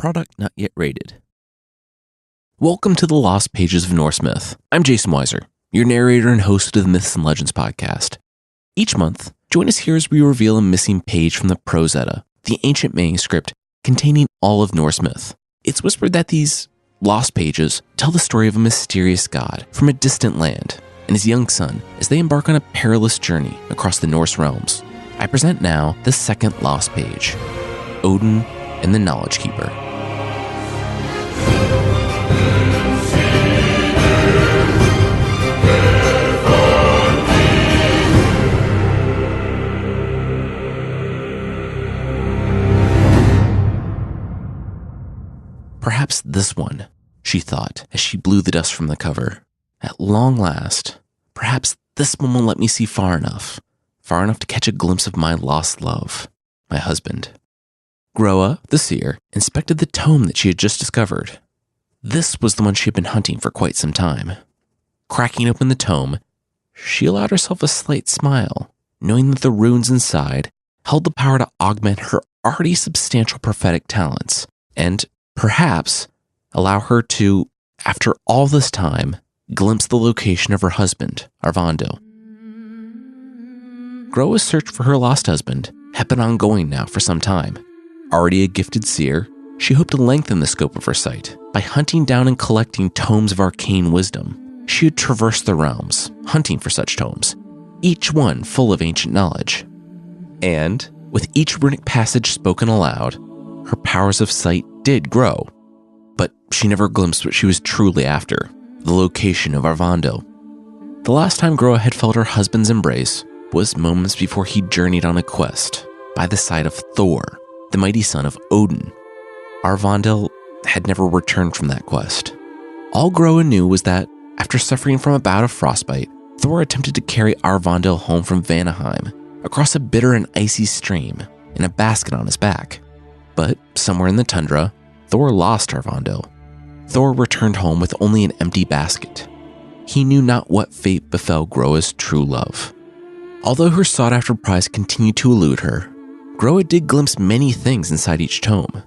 Product not yet rated. Welcome to the Lost Pages of Norse Myth. I'm Jason Weiser, your narrator and host of the Myths and Legends podcast. Each month, join us here as we reveal a missing page from the Prose Edda, the ancient manuscript containing all of Norse myth. It's whispered that these lost pages tell the story of a mysterious god from a distant land and his young son as they embark on a perilous journey across the Norse realms. I present now the second lost page, Odin and the Knowledge Keeper. Perhaps this one, she thought as she blew the dust from the cover. At long last, perhaps this one will let me see far enough to catch a glimpse of my lost love, my husband. Groa, the seer, inspected the tome that she had just discovered. This was the one she had been hunting for quite some time. Cracking open the tome, she allowed herself a slight smile, knowing that the runes inside held the power to augment her already substantial prophetic talents, and perhaps allow her to, after all this time, glimpse the location of her husband, Arvando. Groa's search for her lost husband had been ongoing now for some time. Already a gifted seer, she hoped to lengthen the scope of her sight. By hunting down and collecting tomes of arcane wisdom, she would traverse the realms, hunting for such tomes, each one full of ancient knowledge. And, with each runic passage spoken aloud, her powers of sight did grow. But she never glimpsed what she was truly after, the location of Arvando. The last time Groa had felt her husband's embrace was moments before he journeyed on a quest by the side of Thor, the mighty son of Odin. Arvandil had never returned from that quest. All Groa knew was that, after suffering from a bout of frostbite, Thor attempted to carry Arvandil home from Vanaheim across a bitter and icy stream in a basket on his back. But somewhere in the tundra, Thor lost Arvandil. Thor returned home with only an empty basket. He knew not what fate befell Groa's true love. Although her sought-after prize continued to elude her, Groa did glimpse many things inside each tome.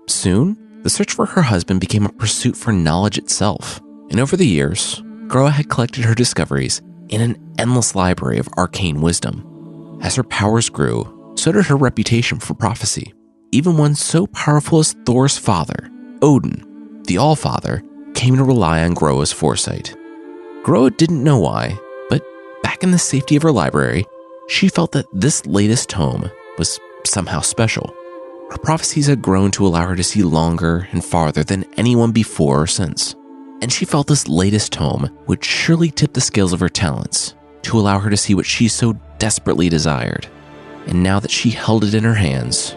Soon, the search for her husband became a pursuit for knowledge itself, and over the years, Groa had collected her discoveries in an endless library of arcane wisdom. As her powers grew, so did her reputation for prophecy. Even one so powerful as Thor's father, Odin, the All-Father, came to rely on Groa's foresight. Groa didn't know why, but back in the safety of her library, she felt that this latest tome was somehow special. Her prophecies had grown to allow her to see longer and farther than anyone before or since, and she felt this latest tome would surely tip the scales of her talents to allow her to see what she so desperately desired. And now that she held it in her hands,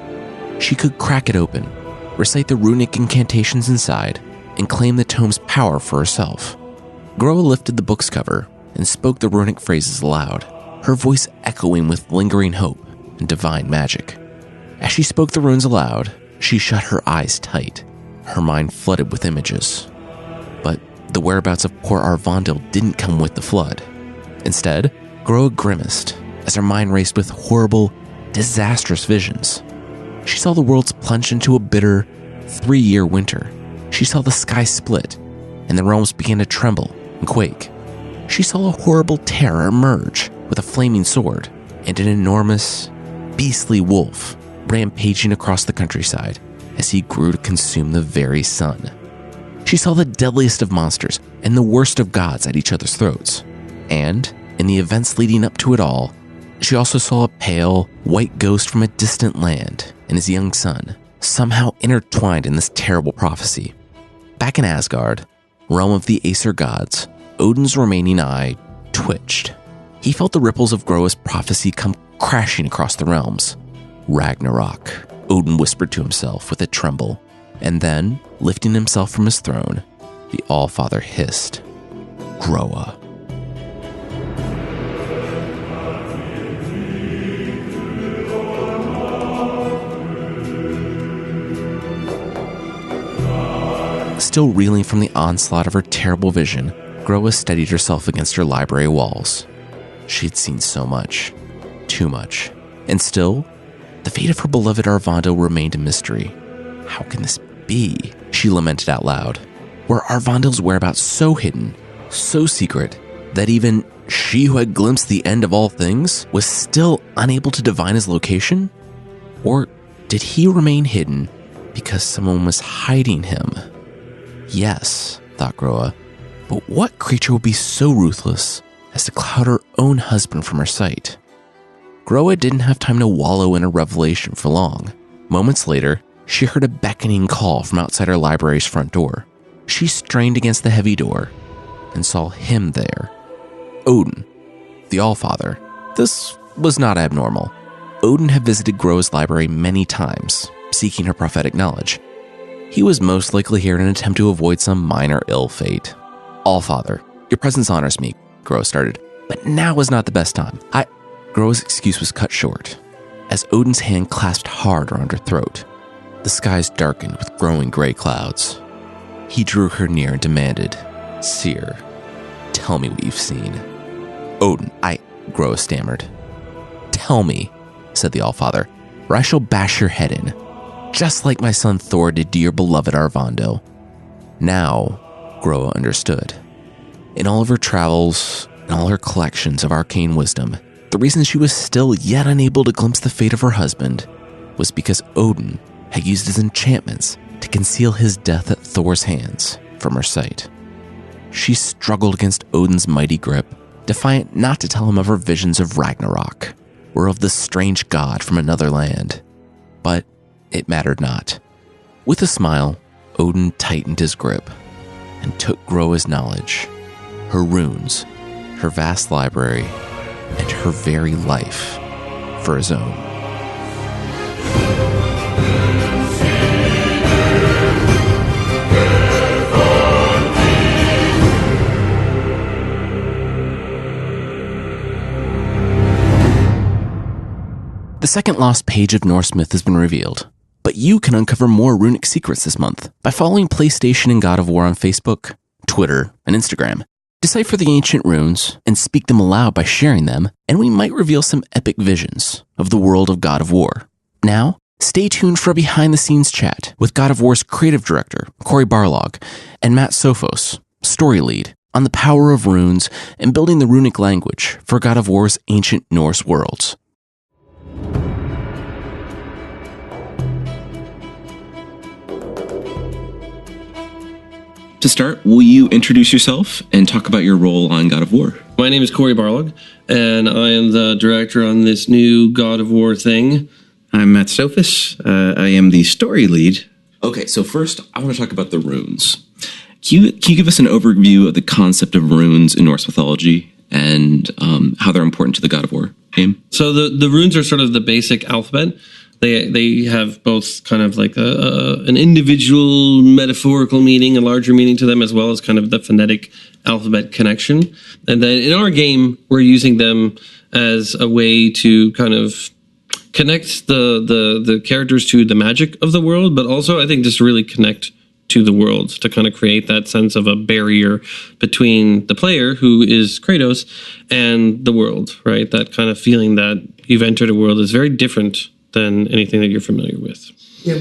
she could crack it open, recite the runic incantations inside, and claim the tome's power for herself. Groa lifted the book's cover and spoke the runic phrases aloud, her voice echoing with lingering hope and divine magic. As she spoke the runes aloud, she shut her eyes tight, her mind flooded with images. But the whereabouts of poor Arvandil didn't come with the flood. Instead, Groa grimaced as her mind raced with horrible, disastrous visions. She saw the worlds plunge into a bitter 3-year winter. She saw the sky split, and the realms began to tremble and quake. She saw a horrible terror emerge with a flaming sword and an enormous, beastly wolf rampaging across the countryside as he grew to consume the very sun. She saw the deadliest of monsters and the worst of gods at each other's throats. And, in the events leading up to it all, she also saw a pale, white ghost from a distant land and his young son, somehow intertwined in this terrible prophecy. Back in Asgard, realm of the Aesir gods, Odin's remaining eye twitched. He felt the ripples of Groa's prophecy come crashing across the realms. Ragnarok, Odin whispered to himself with a tremble, and then, lifting himself from his throne, the All-Father hissed, Groa. Still reeling from the onslaught of her terrible vision, Groa steadied herself against her library walls. She'd seen so much, too much, and still, the fate of her beloved Arvando remained a mystery. How can this be, she lamented out loud? Were Arvandel's whereabouts so hidden, so secret, that even she who had glimpsed the end of all things was still unable to divine his location? Or did he remain hidden because someone was hiding him? Yes, thought Groa, but what creature would be so ruthless as to cloud her own husband from her sight? Groa didn't have time to wallow in a revelation for long. Moments later, she heard a beckoning call from outside her library's front door. She strained against the heavy door and saw him there. Odin, the Allfather. This was not abnormal. Odin had visited Groa's library many times, seeking her prophetic knowledge. He was most likely here in an attempt to avoid some minor ill fate. Allfather, your presence honors me, Groa started, but now was not the best time. Groa's excuse was cut short, as Odin's hand clasped hard around her throat. The skies darkened with growing gray clouds. He drew her near and demanded, Seer, tell me what you've seen. Odin, Groa stammered. Tell me, said the Allfather, or I shall bash your head in, just like my son Thor did to your beloved Arvandel. Now, Groa understood. In all of her travels, and all her collections of arcane wisdom, the reason she was still yet unable to glimpse the fate of her husband was because Odin had used his enchantments to conceal his death at Thor's hands from her sight. She struggled against Odin's mighty grip, defiant not to tell him of her visions of Ragnarok, or of the strange god from another land. But it mattered not. With a smile, Odin tightened his grip and took Groa's knowledge, her runes, her vast library, and her very life for his own. The second lost page of Norse myth has been revealed, but you can uncover more runic secrets this month by following PlayStation and God of War on Facebook, Twitter, and Instagram. Decipher the ancient runes and speak them aloud by sharing them, and we might reveal some epic visions of the world of God of War. Now, stay tuned for a behind-the-scenes chat with God of War's creative director, Cory Barlog, and Matt Sophos, story lead, on the power of runes and building the runic language for God of War's ancient Norse worlds. To start, will you introduce yourself and talk about your role on God of War? My name is Cory Barlog, and I am the director on this new God of War thing. I'm Matt Sophos. I am the story lead. Okay, so first, I want to talk about the runes. Can you give us an overview of the concept of runes in Norse mythology and how they're important to the God of War game? So the runes are sort of the basic alphabet. They have both kind of like an individual metaphorical meaning, a larger meaning to them, as well as kind of the phonetic alphabet connection. And then in our game, we're using them as a way to kind of connect the characters to the magic of the world, but also I think just really connect to the world, to kind of create that sense of a barrier between the player, who is Kratos, and the world, right? That kind of feeling that you've entered a world is very different than anything that you're familiar with. Yeah,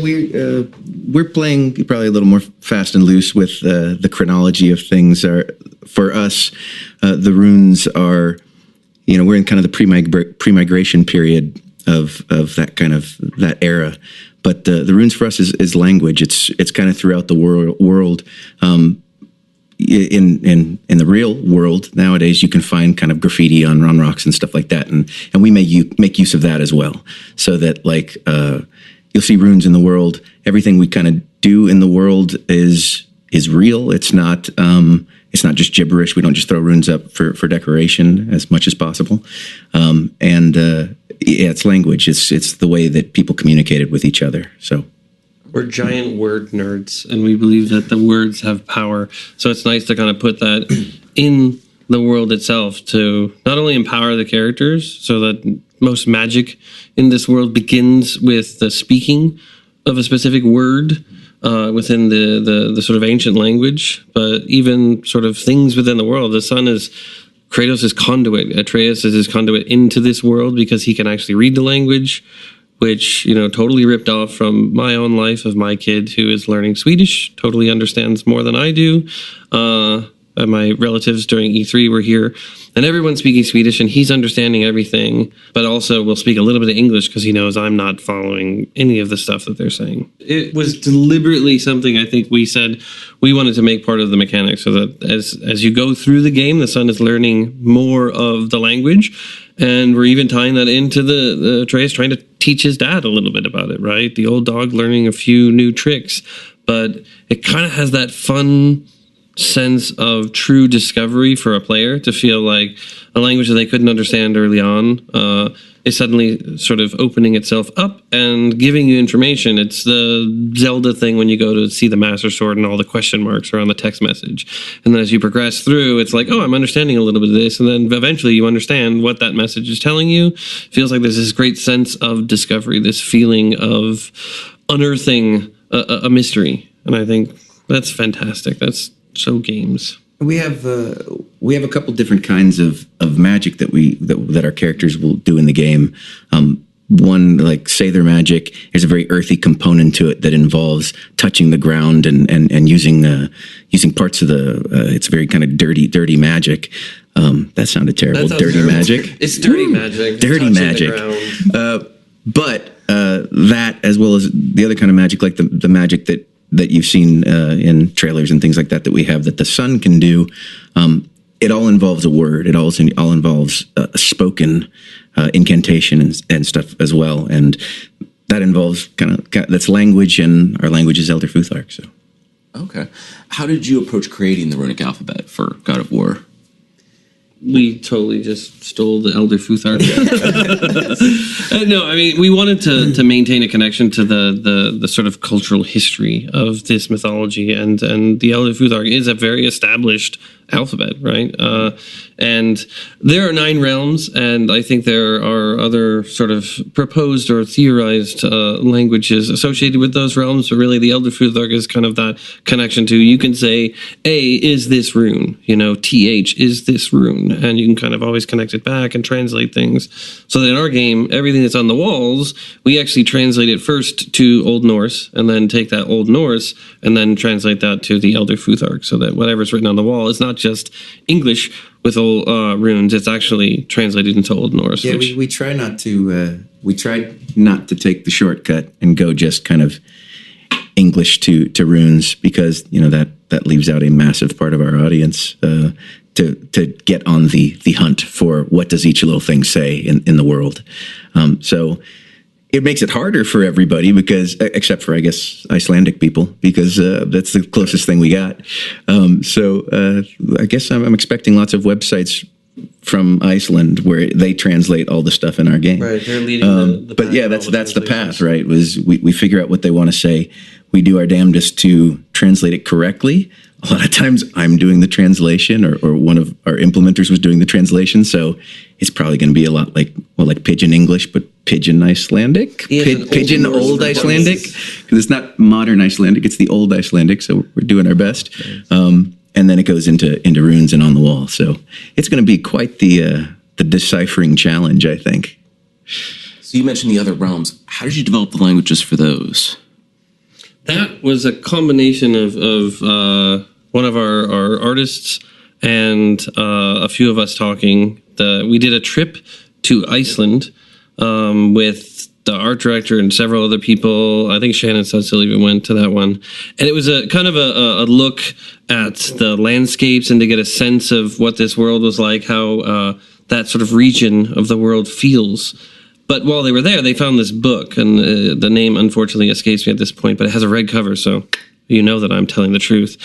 we're playing probably a little more fast and loose with the chronology of things. For us, the runes are, we're in kind of the pre-migration period of that era. But the runes for us is language. It's kind of throughout the world. In the real world nowadays, you can find kind of graffiti on rocks and stuff like that, and we make use of that as well. So that you'll see runes in the world. Everything we kind of do in the world is real. It's not just gibberish. We don't just throw runes up for decoration as much as possible. It's language. It's the way that people communicated with each other. So. We're giant word nerds, and we believe that the words have power. So it's nice to kind of put that in the world itself to not only empower the characters, so that most magic in this world begins with the speaking of a specific word within the sort of ancient language, but even sort of things within the world. The sun is Kratos' conduit. Atreus is his conduit into this world because he can actually read the language. which, totally ripped off from my own life of my kid who is learning Swedish, totally understands more than I do. My relatives during E3 were here, and everyone's speaking Swedish, and he's understanding everything, but also will speak a little bit of English because he knows I'm not following any of the stuff that they're saying. It was deliberately something I think we said we wanted to make part of the mechanics, so that as you go through the game, the son is learning more of the language. And we're even tying that into the Atreus trying to teach his dad a little bit about it, right? The old dog learning a few new tricks. But it kind of has that fun sense of true discovery for a player to feel like a language that they couldn't understand early on is suddenly sort of opening itself up and giving you information. It's the Zelda thing when you go to see the Master Sword and all the question marks are on the text message. And then as you progress through, it's like, oh, I'm understanding a little bit of this. And then eventually you understand what that message is telling you. Feels like there's this great sense of discovery, this feeling of unearthing a mystery. And I think that's fantastic. That's so games. We have a couple different kinds of magic that our characters will do in the game. One, like Sather magic, there's a very earthy component to it that involves touching the ground and using parts of it's very kind of dirty magic. That sounded terrible. Dirty terrible. Magic. It's dirty magic. Dirty magic. But that, as well as the other kind of magic, like the magic that you've seen in trailers and things like that we have that the son can do, it all involves a word. It all involves a spoken incantation and stuff as well. And that involves that's language, and our language is Elder Futhark. So, okay. How did you approach creating the runic alphabet for God of War? We totally just stole the Elder Futhark. No, I mean, we wanted to maintain a connection to the sort of cultural history of this mythology, and the Elder Futhark is a very established alphabet, right? And there are 9 realms, and I think there are other sort of proposed or theorized languages associated with those realms, but really the Elder Futhark is kind of that connection to, you can say, A is this rune, TH is this rune, and you can kind of always connect it back and translate things. So that in our game, everything that's on the walls, we actually translate it first to Old Norse, and then take that Old Norse, and then translate that to the Elder Futhark, so that whatever's written on the wall is not just English with old runes, it's actually translated into Old Norse. Yeah, we try not to. We tried not to take the shortcut and go just kind of English to runes, because that leaves out a massive part of our audience to get on the hunt for what does each little thing say in the world. So it makes it harder for everybody, because, except for, I guess, Icelandic people, because that's the closest thing we got. So I guess I'm expecting lots of websites from Iceland where they translate all the stuff in our game. Right, they're leading the but yeah, that's the path, right? Was we figure out what they want to say. We do our damnedest to translate it correctly. A lot of times I'm doing the translation, or one of our implementers was doing the translation. So it's probably going to be a lot like Pidgin English, but Pidgin Icelandic, Pidgin Old Icelandic, because it's not modern Icelandic, it's the old Icelandic. So we're doing our best. And then it goes into runes and on the wall. So it's going to be quite the deciphering challenge, I think. So you mentioned the other realms. How did you develop the languages for those? That was a combination of one of our artists and a few of us talking. We did a trip to Iceland with the art director and several other people. I think Shannon Sudsill even went to that one. And it was a kind of a look at the landscapes and to get a sense of what this world was like, how that sort of region of the world feels. But while they were there, they found this book, and the name unfortunately escapes me at this point, but it has a red cover, so you know that I'm telling the truth.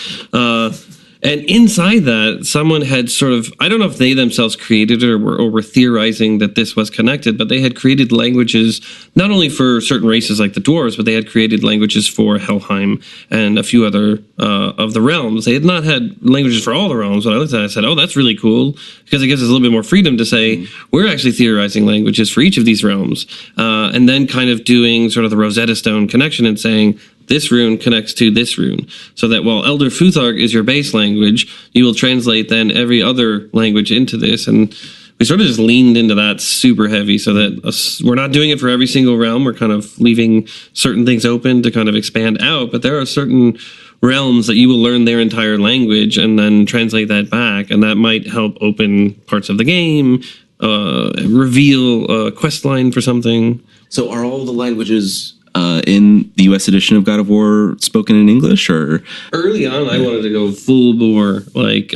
And inside that, someone had sort of, I don't know if they themselves created it or were theorizing that this was connected, but they had created languages, not only for certain races like the dwarves, but they had created languages for Helheim and a few other of the realms. They had not had languages for all the realms, but I looked at it and I said, oh, that's really cool, because it gives us a little bit more freedom to say, we're actually theorizing languages for each of these realms. And then kind of doing sort of the Rosetta Stone connection and saying, this rune connects to this rune, so that while Elder Futhark is your base language, you will translate then every other language into this. And we sort of just leaned into that super heavy, so that we're not doing it for every single realm. We're kind of leaving certain things open to kind of expand out, but there are certain realms that you will learn their entire language and then translate that back, and that might help open parts of the game, reveal a quest line for something. So are all the languages in the US edition of God of War spoken in English, or? Early on, I wanted to go full bore, like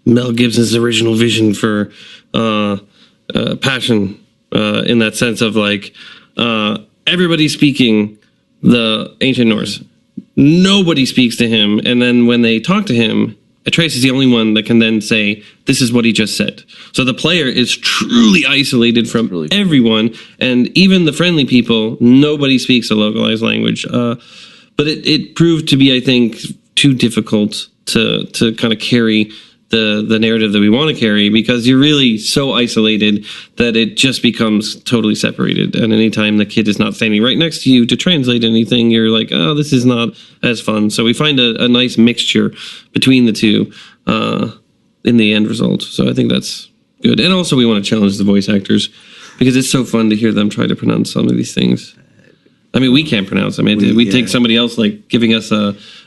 Mel Gibson's original vision for Passion, in that sense of like everybody speaking the ancient Norse. Nobody speaks to him, and then when they talk to him, Atreus is the only one that can then say, this is what he just said. So the player is truly isolated from everyone, and even the friendly people, nobody speaks a localized language. But it proved to be, I think, too difficult to kind of carry the narrative that we want to carry, because you're really so isolated that it just becomes totally separated. And anytime the kid is not standing right next to you to translate anything, you're like, oh, this is not as fun. So we find a nice mixture between the two in the end result. So I think that's good. And also we want to challenge the voice actors, because it's so fun to hear them try to pronounce some of these things. I mean, we can't pronounce them. We take somebody else like giving us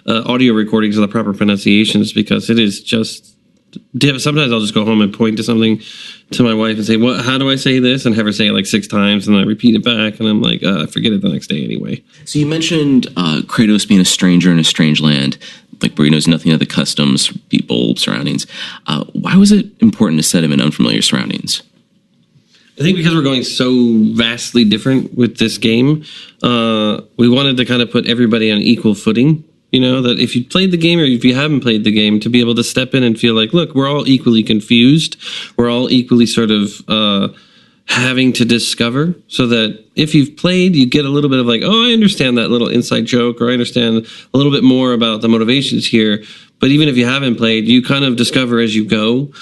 audio recordings of the proper pronunciations, because it is just... Sometimes I'll just go home and point to something to my wife and say, "What? How do I say this?" and have her say it like 6 times, and I repeat it back, and I'm like, I forget it the next day anyway. So you mentioned Kratos being a stranger in a strange land, like where he knows nothing of the customs, people, surroundings. Why was it important to set him in unfamiliar surroundings? I think because we're going so vastly different with this game, we wanted to kind of put everybody on equal footing. You know, that if you played the game or if you haven't played the game, to be able to step in and feel like, look, we're all equally confused. We're all equally sort of having to discover, so that if you've played, you get a little bit of like, oh, I understand that little inside joke, or I understand a little bit more about the motivations here. But even if you haven't played, you kind of discover as you go.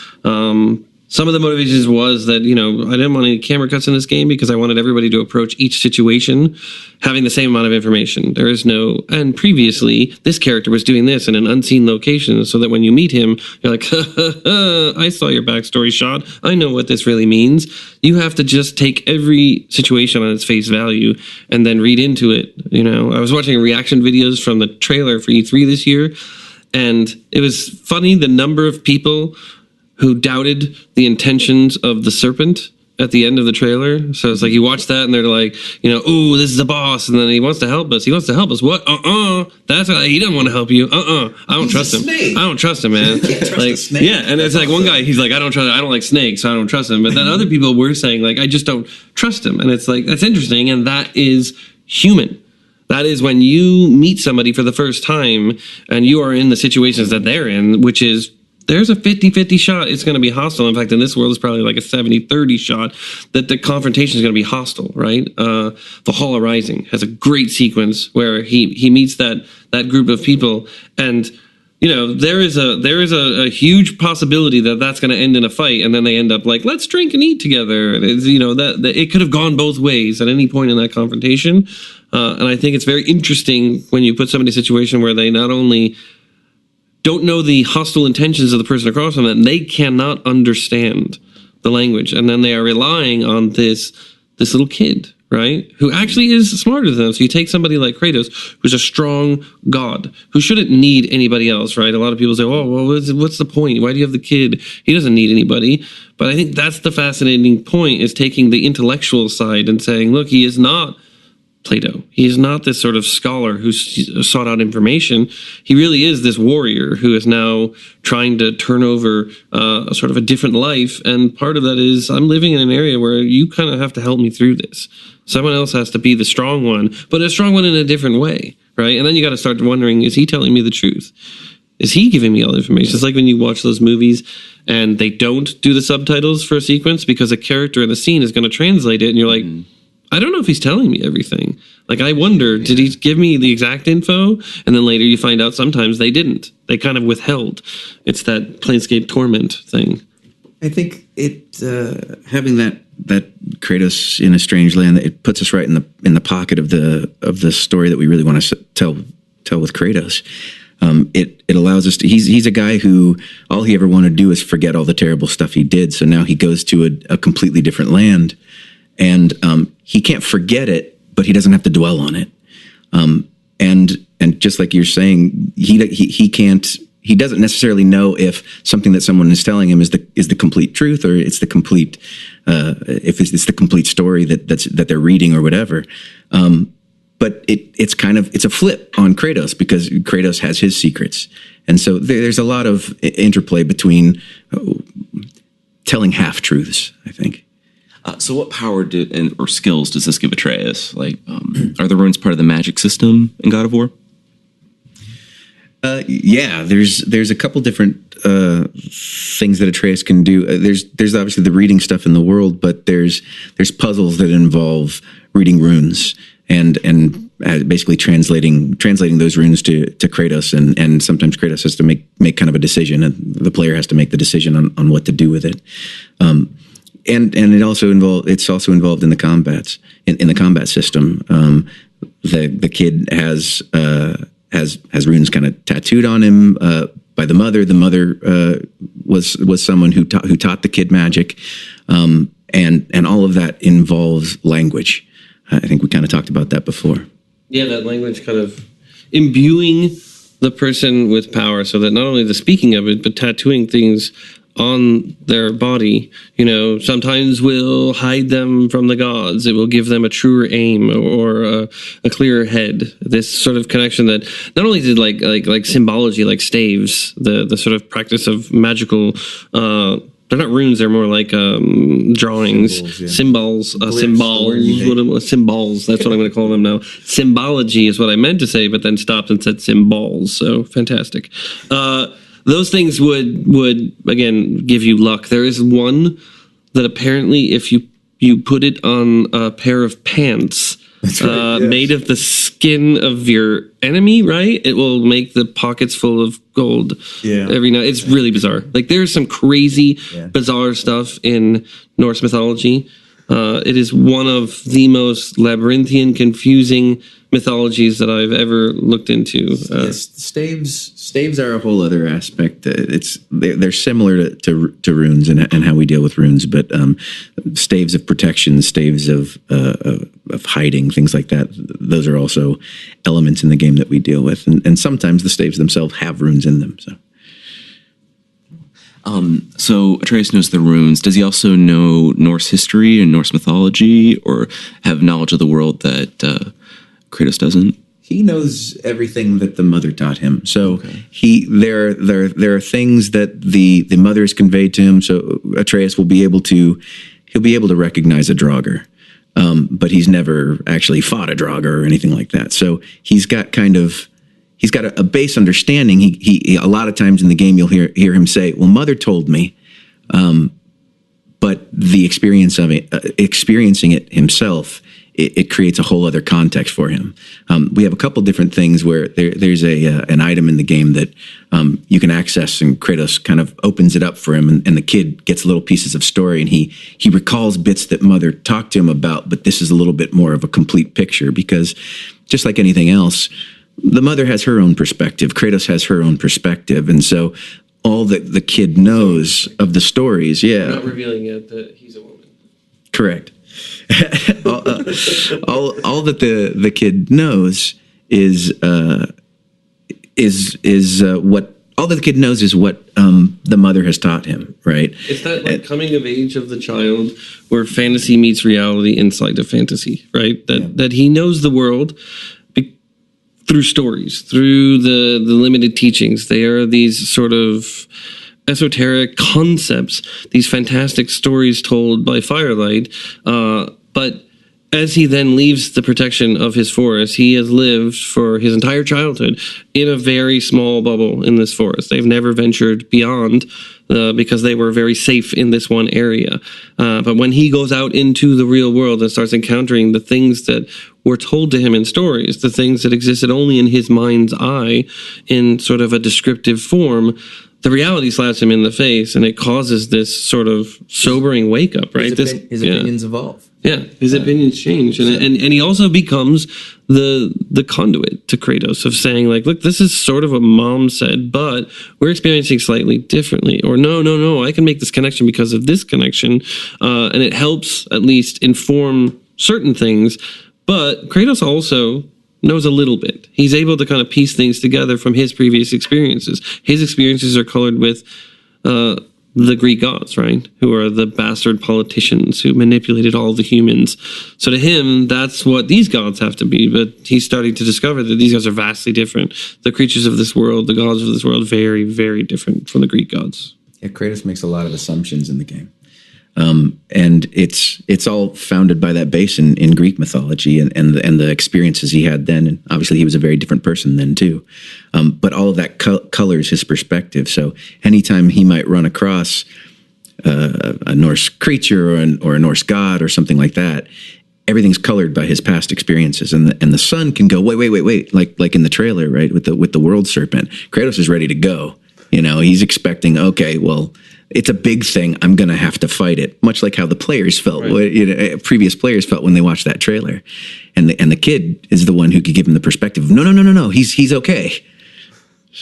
Some of the motivations was that, you know, I didn't want any camera cuts in this game because I wanted everybody to approach each situation having the same amount of information. There is no, and previously this character was doing this in an unseen location, so that when you meet him, you're like, I saw your backstory shot. I know what this really means. You have to just take every situation on its face value and then read into it. You know, I was watching reaction videos from the trailer for E3 this year, and it was funny the number of people who doubted the intentions of the serpent at the end of the trailer. So it's like you watch that and they're like, you know, oh, this is the boss, and then he wants to help us. He wants to help us. What? That's he doesn't want to help you. I don't trust him. I don't trust him, man. Like, yeah, and it's like one guy, he's like, I don't like snakes, so I don't trust him. But then other people were saying like, I just don't trust him, and it's like, that's interesting, and that is human. That is when you meet somebody for the first time and you are in the situations that they're in, which is, there's a 50-50 shot it's going to be hostile. In fact, in this world, it's probably like a 70-30 shot that the confrontation is going to be hostile, right? Valhalla Rising has a great sequence where he meets that group of people, and you know, there is a huge possibility that that's going to end in a fight, and then they end up like, let's drink and eat together. And it's, you know, that it could have gone both ways at any point in that confrontation. And I think it's very interesting when you put somebody in a situation where they not only don't know the hostile intentions of the person across from them, they cannot understand the language, and then they are relying on this little kid, right, who actually is smarter than them. So you take somebody like Kratos, who's a strong god, who shouldn't need anybody else, right? A lot of people say, oh, well, what's the point? Why do you have the kid? He doesn't need anybody. But I think that's the fascinating point, is taking the intellectual side and saying, look, he is not Plato. He is not this sort of scholar who sought out information. He really is this warrior who is now trying to turn over a sort of a different life. And part of that is, I'm living in an area where you kind of have to help me through this. Someone else has to be the strong one, but a strong one in a different way, right? And then you got to start wondering, is he telling me the truth? Is he giving me all the information? It's like when you watch those movies and they don't do the subtitles for a sequence because a character in the scene is going to translate it, and you're like, I don't know if he's telling me everything. Like, I wonder, did he give me the exact info? And then later you find out sometimes they didn't. They kind of withheld. It's that Planescape Torment thing. I think it having that Kratos in a strange land, it puts us right in the pocket of the story that we really want to tell with Kratos. it allows us to. He's a guy who all he ever wanted to do is forget all the terrible stuff he did. So now he goes to a completely different land, and he can't forget it, but he doesn't have to dwell on it. And just like you're saying, he can't. He doesn't necessarily know if something that someone is telling him is the complete truth, or it's the complete if it's the complete story that they're reading or whatever. But it's a flip on Kratos, because Kratos has his secrets, and so there's a lot of interplay between telling half truths, I think. So what power or skills does this give Atreus? Like, are the runes part of the magic system in God of War? Yeah, there's a couple different things that Atreus can do. There's obviously the reading stuff in the world, but there's puzzles that involve reading runes and basically translating those runes to Kratos, and sometimes Kratos has to make kind of a decision, and the player has to make the decision on what to do with it. And it's also involved in the combats in the combat system. The kid has runes kind of tattooed on him by the mother. The mother was someone who taught the kid magic, and all of that involves language. I think we kind of talked about that before. Yeah, that language kind of imbuing the person with power, so that not only the speaking of it, but tattooing things on their body, sometimes will hide them from the gods. It will give them a truer aim or a clearer head. This sort of connection that not only did like symbology, like staves, the sort of practice of magical. They're not runes. They're more like drawings, symbols, symbols. That's what I'm going to call them now. Symbology is what I meant to say, but then stopped and said symbols. So fantastic. Those things would again give you luck. There is one that apparently, if you put it on a pair of pants made of the skin of your enemy, right, it will make the pockets full of gold every night. It's really bizarre. Like, there's some crazy, bizarre stuff in Norse mythology. It is one of the most labyrinthian, confusing mythologies that I've ever looked into. Yes, staves are a whole other aspect. They're similar to runes and how we deal with runes, but staves of protection, staves of hiding, things like that. Those are also elements in the game that we deal with, and sometimes the staves themselves have runes in them. So Atreus knows the runes. Does he also know Norse history and Norse mythology, or have knowledge of the world that Kratos doesn't? He knows everything that the mother taught him. So there are things that the mother has conveyed to him. So Atreus will be able to recognize a Draugr, but he's never actually fought a Draugr or anything like that. So he's got a base understanding. He a lot of times in the game you'll hear him say, "Well, mother told me," but the experience of it, experiencing it himself, it creates a whole other context for him. We have a couple different things where there's an item in the game that you can access, and Kratos kind of opens it up for him, and the kid gets little pieces of story, and he recalls bits that mother talked to him about, but this is a little bit more of a complete picture, because just like anything else, the mother has her own perspective. Kratos has her own perspective. And so all that the kid knows of the stories, Not revealing yet that he's a woman. Correct. all that the kid knows is what the mother has taught him, right? It's that coming of age of the child where fantasy meets reality inside of fantasy, right? That he knows the world through stories, through the limited teachings. They are these sort of esoteric concepts, these fantastic stories told by firelight. But as he then leaves the protection of his forest, he has lived for his entire childhood in a very small bubble in this forest. They've never ventured beyond because they were very safe in this one area. But when he goes out into the real world and starts encountering the things that were told to him in stories, the things that existed only in his mind's eye in sort of a descriptive form, the reality slaps him in the face, and it causes this sort of sobering wake up, right? His opinions evolve. Yeah, his opinions change, and he also becomes the conduit. to Kratos of saying like, look, this is sort of what mom said, but we're experiencing slightly differently. Or no, I can make this connection because of this connection. And it helps at least inform certain things. But Kratos also knows a little bit. He's able to kind of piece things together from his previous experiences. His experiences are colored with the Greek gods, right? Who are the bastard politicians who manipulated all the humans. So to him, that's what these gods have to be. But he's starting to discover that these gods are vastly different. The creatures of this world, the gods of this world, very, very different from the Greek gods. Yeah, Kratos makes a lot of assumptions in the game. And it's all founded by that base in Greek mythology and the experiences he had then. And obviously he was a very different person then too. But all of that colors his perspective. So anytime he might run across a Norse creature or a Norse god or something like that, everything's colored by his past experiences. And the son can go, wait, like in the trailer, right? With the world serpent, Kratos is ready to go. You know, he's expecting, okay, well, it's a big thing. I'm going to have to fight it. Much like how the players felt, right. Previous players felt when they watched that trailer. And the kid is the one who could give him the perspective of, no, he's okay.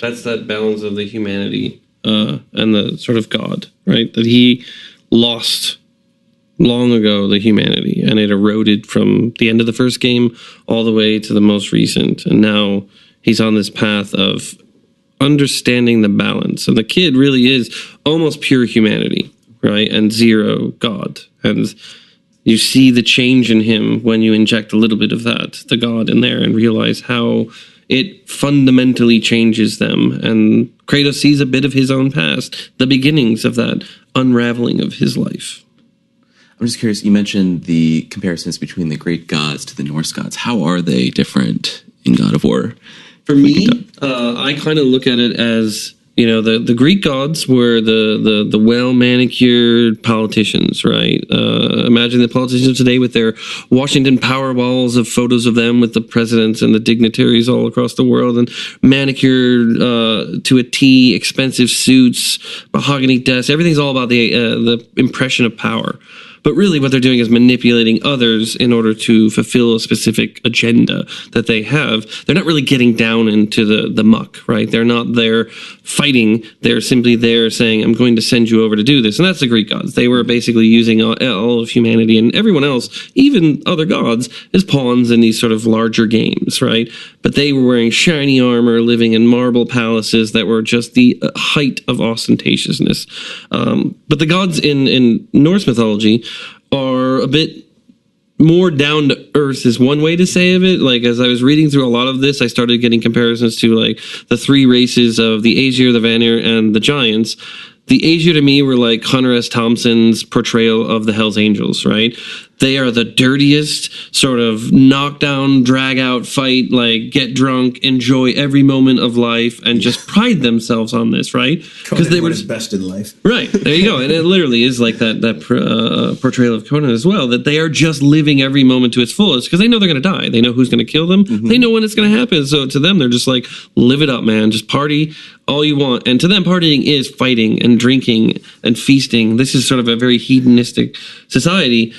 That's that balance of the humanity and the sort of God, right? That he lost long ago, the humanity, and it eroded from the end of the first game all the way to the most recent. And now he's on this path of understanding the balance. And the kid really is almost pure humanity, right? And zero God. And you see the change in him when you inject a little bit of that, the God in there, and realize how it fundamentally changes them. And Kratos sees a bit of his own past, the beginnings of that unraveling of his life. I'm just curious, you mentioned the comparisons between the Greek gods to the Norse gods. How are they different in God of War? For me, I kind of look at it as, you know, the Greek gods were the well-manicured politicians, right? Imagine the politicians today with their Washington power walls of photos of them with the presidents and the dignitaries all across the world, and manicured to a T, expensive suits, mahogany desks. Everything's all about the impression of power. But really what they're doing is manipulating others in order to fulfill a specific agenda that they have. They're not really getting down into the muck, right? They're not there fighting. They're simply there saying, I'm going to send you over to do this. And that's the Greek gods. They were basically using all of humanity and everyone else, even other gods, as pawns in these sort of larger games, right? But they were wearing shiny armor, living in marble palaces that were just the height of ostentatiousness. But the gods in Norse mythology are a bit more down to earth is one way to say of it. Like, as I was reading through a lot of this, I started getting comparisons to like the three races of the Aesir, the Vanir, and the Giants. The Aesir to me were like Hunter S. Thompson's portrayal of the Hells Angels, right? They are the dirtiest sort of knockdown, drag out fight, like get drunk, enjoy every moment of life, and just pride themselves on this, right? Because they were his best in life. Right. There you go. And it literally is like that portrayal of Conan as well, that they are just living every moment to its fullest because they know they're going to die. They know who's going to kill them. Mm-hmm. They know when it's going to happen. So to them, they're just like, live it up, man. Just party all you want. And to them, partying is fighting and drinking and feasting. This is sort of a very hedonistic society.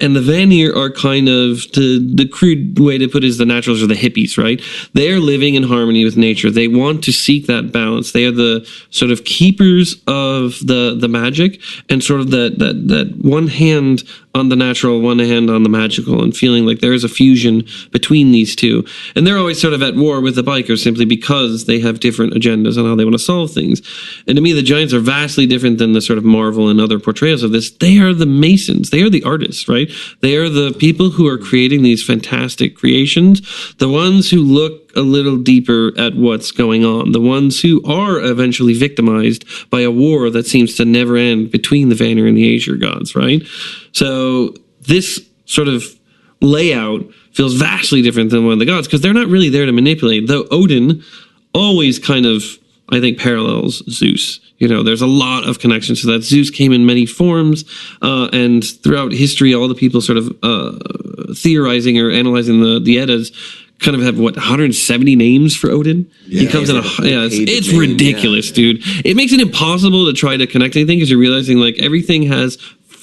And the Vanir are kind of, the crude way to put it is the naturals or the hippies, right? They're living in harmony with nature. They want to seek that balance. They are the sort of keepers of the magic and sort of that one hand on the natural, one hand on the magical, and feeling like there is a fusion between these two. And they're always sort of at war with the bikers simply because they have different agendas on how they want to solve things. And to me, the Giants are vastly different than the sort of Marvel and other portrayals of this. They are the masons. They are the artists, right? They are the people who are creating these fantastic creations, the ones who look a little deeper at what's going on, the ones who are eventually victimized by a war that seems to never end between the Vanir and the Aesir gods, right? So this sort of layout feels vastly different than one of the gods because they're not really there to manipulate, though Odin always kind of, I think, parallels Zeus. You know, there's a lot of connections to that. Zeus came in many forms, and throughout history, all the people sort of theorizing or analyzing the Eddas kind of have 170 names for Odin. Yeah, he comes in it's ridiculous, dude. It makes it impossible to try to connect anything because you're realizing like everything has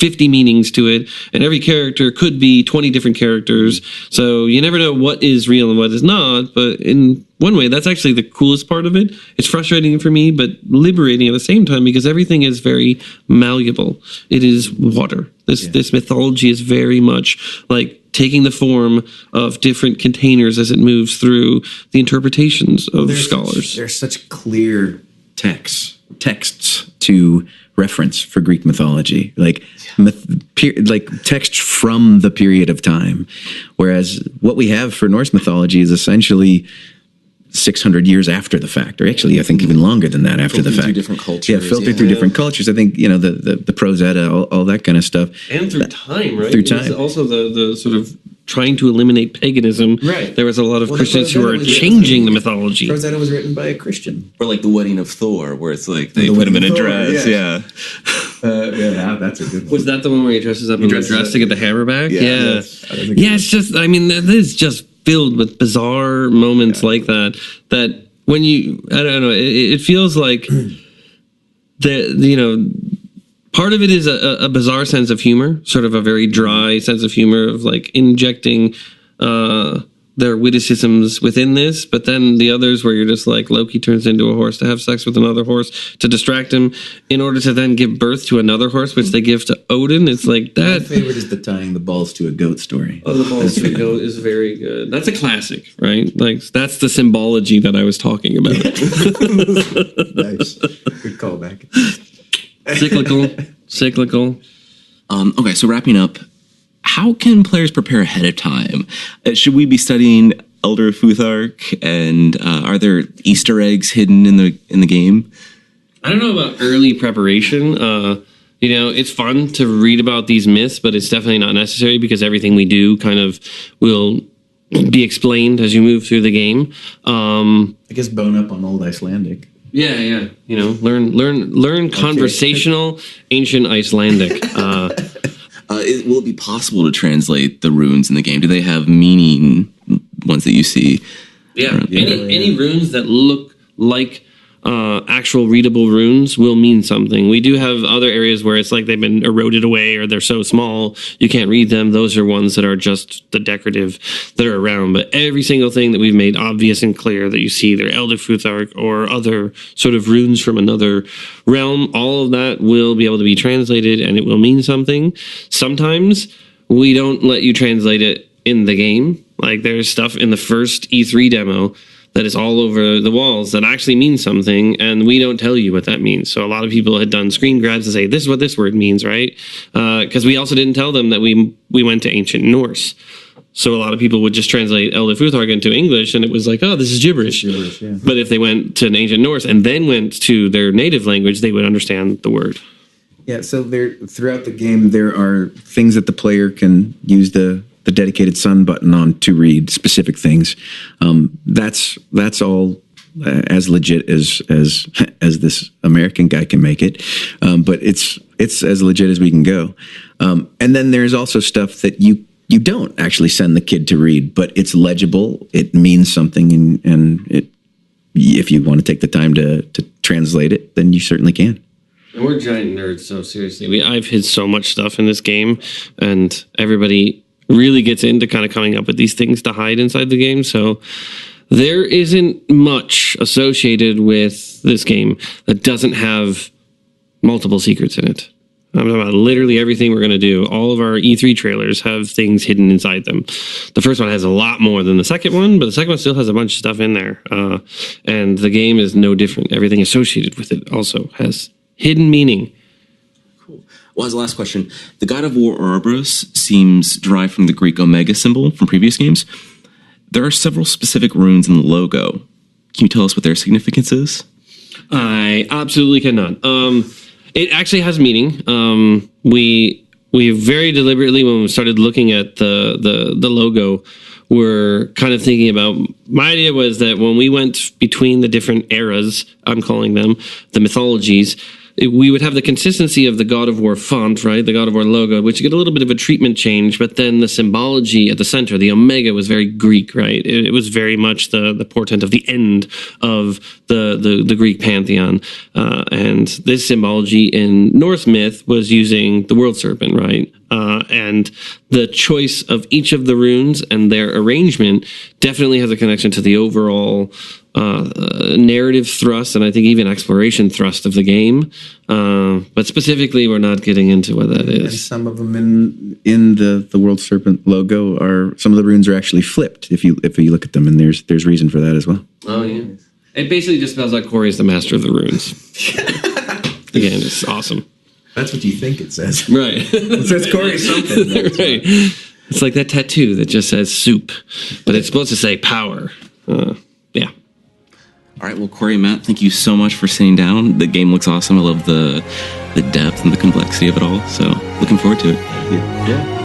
50 meanings to it, and every character could be 20 different characters. So you never know what is real and what is not. But in one way, that's actually the coolest part of it. It's frustrating for me, but liberating at the same time, because everything is very malleable. It is water. This mythology is very much like taking the form of different containers as it moves through the interpretations of scholars. There's such clear texts to reference for Greek mythology, like text from the period of time, whereas what we have for Norse mythology is essentially 600 years after the fact, or actually, I think even longer than that after the fact. Through different cultures. Yeah, filtered through different cultures. I think, the Prose Edda, all that kind of stuff. And through time, right? Through time. It's also the sort of trying to eliminate paganism. Right. There was a lot of Christians who were changing the mythology. Prose Edda was written by a Christian. Or like the wedding of Thor, where it's like they put him in a dress. Yeah. That's a good one. Was that the one where he dresses up in a dress to get the hammer back? Yeah. It's just, I mean, that is just filled with bizarre moments like that when you, I don't know, it feels like part of it is a bizarre sense of humor, sort of a very dry sense of humor of like injecting their witticisms within this, but then the others where you're just like, Loki turns into a horse to have sex with another horse to distract him in order to then give birth to another horse, which they give to Odin. It's like that. My favorite is the tying the balls to a goat story. Oh, the balls to a goat is very good. That's a classic, right? Like, that's the symbology that I was talking about. Nice. Good callback. Cyclical. Okay, so wrapping up, how can players prepare ahead of time? Should we be studying Elder Futhark, and are there Easter eggs hidden in the game? I don't know about early preparation. It's fun to read about these myths, but it's definitely not necessary because everything we do kind of will be explained as you move through the game. I guess bone up on Old Icelandic. Yeah. Learn conversational ancient Icelandic. Will it be possible to translate the runes in the game? Do they have meaning, ones that you see? Yeah. Any runes that look like actual readable runes will mean something. We do have other areas where it's like they've been eroded away or they're so small you can't read them. Those are ones that are just the decorative that are around. But every single thing that we've made obvious and clear that you see, they're Elder Futhark or other sort of runes from another realm, all of that will be able to be translated and it will mean something. Sometimes we don't let you translate it in the game. Like there's stuff in the first E3 demo that is all over the walls that actually means something, and we don't tell you what that means. So a lot of people had done screen grabs to say, this is what this word means, right? Because we also didn't tell them that we went to ancient Norse. So a lot of people would just translate Elder Futhark into English, and it was like, oh, this is gibberish. Yeah. But if they went to an ancient Norse and then went to their native language, they would understand the word. Yeah, so throughout the game, there are things that the player can use the dedicated sun button on to read specific things. That's all as legit as this American guy can make it. But it's as legit as we can go. And then there's also stuff that you don't actually send the kid to read, but it's legible. It means something, and if you want to take the time to translate it, then you certainly can. And we're giant nerds, so seriously, I've hid so much stuff in this game, and everybody really gets into kind of coming up with these things to hide inside the game. So there isn't much associated with this game that doesn't have multiple secrets in it. I'm talking about literally everything we're going to do. All of our E3 trailers have things hidden inside them. The first one has a lot more than the second one, but the second one still has a bunch of stuff in there. And the game is no different. Everything associated with it also has hidden meaning. Well, as the last question, the god of war Ouroboros seems derived from the Greek omega symbol from previous games. There are several specific runes in the logo. Can you tell us what their significance is? I absolutely cannot. It actually has meaning. We very deliberately, when we started looking at the logo, were kind of thinking about, my idea was that when we went between the different eras, I'm calling them, the mythologies, we would have the consistency of the God of War font, right? The God of War logo, which you get a little bit of a treatment change, but then the symbology at the center, the Omega, was very Greek, right? It was very much the portent of the end of the Greek pantheon. And this symbology in Norse myth was using the world serpent, right? And the choice of each of the runes and their arrangement definitely has a connection to the overall narrative thrust, and I think even exploration thrust of the game. But specifically, we're not getting into what that And is. some of them in the World Serpent logo are, some of the runes are actually flipped if you look at them, and there's reason for that as well. Oh, yeah. It basically just spells out Corey is the master of the runes. Again, it's awesome. That's what you think it says. Right. It says Corey something. Right. It's like that tattoo that just says soup, but it's supposed to say power. Yeah. All right, well, Corey and Matt, thank you so much for sitting down. The game looks awesome. I love the depth and the complexity of it all. So looking forward to it. Yeah.